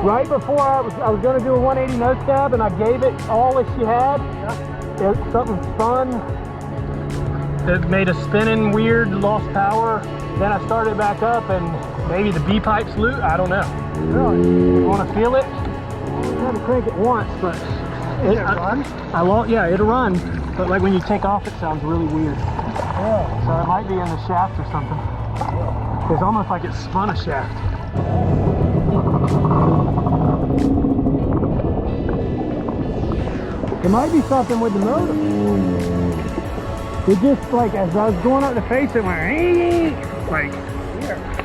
Right before I was going to do a 180 nose cab, and I gave it all that she had. Yeah. Something spun. It made a spinning weird, lost power. Then I started back up, and maybe the B pipe's loose. I don't know. Really? You want to feel it? I had to crank it once, but it run? I won't. Yeah, it'll run. But like when you take off, it sounds really weird. Yeah. So it might be in the shaft or something. Yeah. It's almost like it spun a shaft. It might be something with the motor. It just, like, as I was going up the face, it went, like,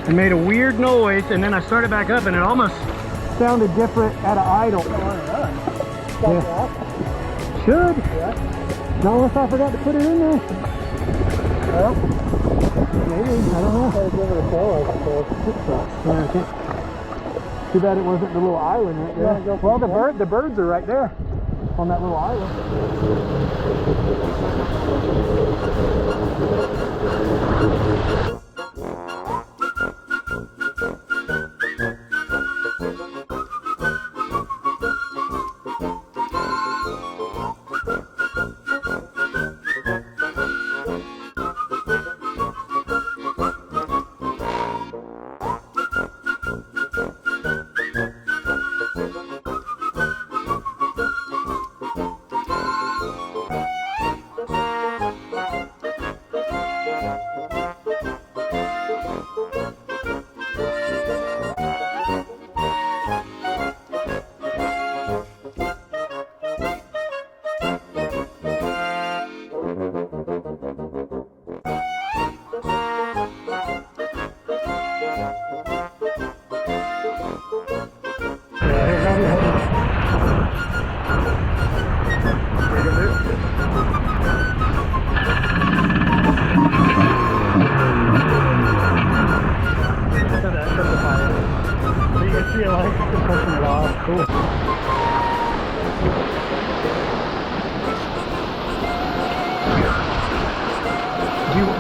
it made a weird noise, and then I started back up, and it almost sounded different at an idle. Yeah. Should. Yeah. Not unless I forgot to put it in there. Well, maybe, I don't know. I'll give it a go, I suppose. Yeah, I can't. Too bad it wasn't the little island right there. Yeah, well, the birds are right there on that little island.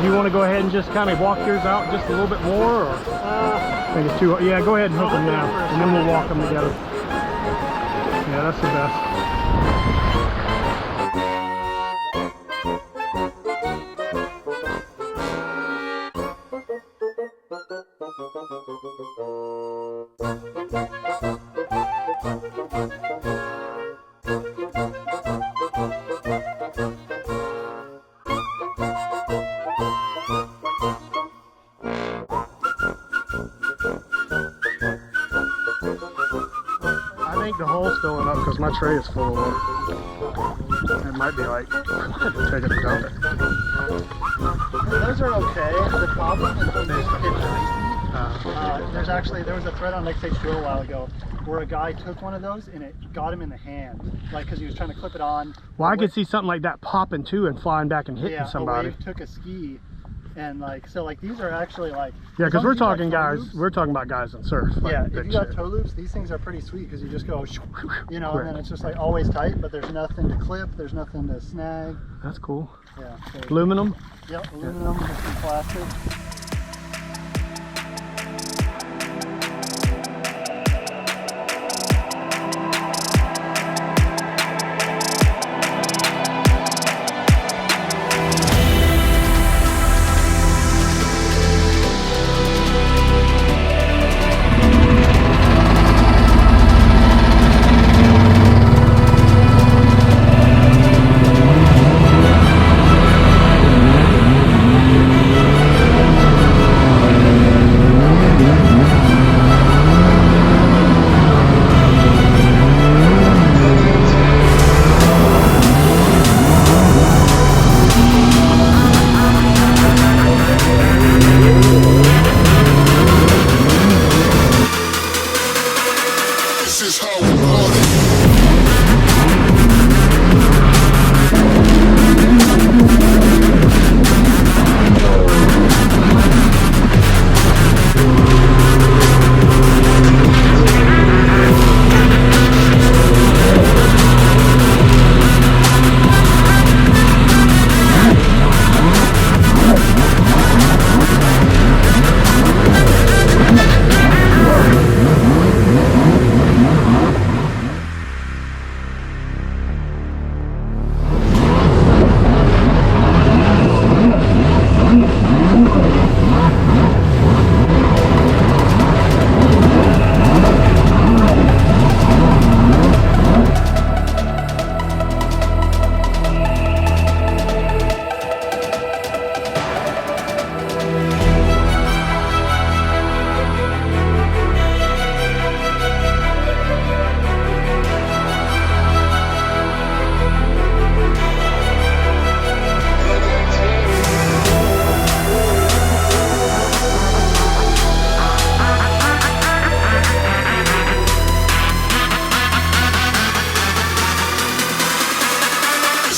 Do you want to go ahead and just kind of walk yours out just a little bit more, or I think it's too? Yeah, go ahead and hook them now, and then we'll walk them together. Yeah, that's the best. I think the hole's filling up because my tray is full of water. It might be like take it and dump it. Those are okay. The problem is when they there was a thread on Lake Stage 2 a while ago where a guy took one of those and it got him in the hand, like because he was trying to clip it on. Well, I could see something like that popping too and flying back and hitting somebody. A wave took a ski. And like, so like these are actually like, yeah, because we're talking about guys in surf. Like, yeah, if you got toe loops, these things are pretty sweet because you just go, you know, and then it's just like always tight, but there's nothing to clip, there's nothing to snag. That's cool. Yeah. So, aluminum? Yep, aluminum with some plastic.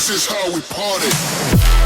This is how we party.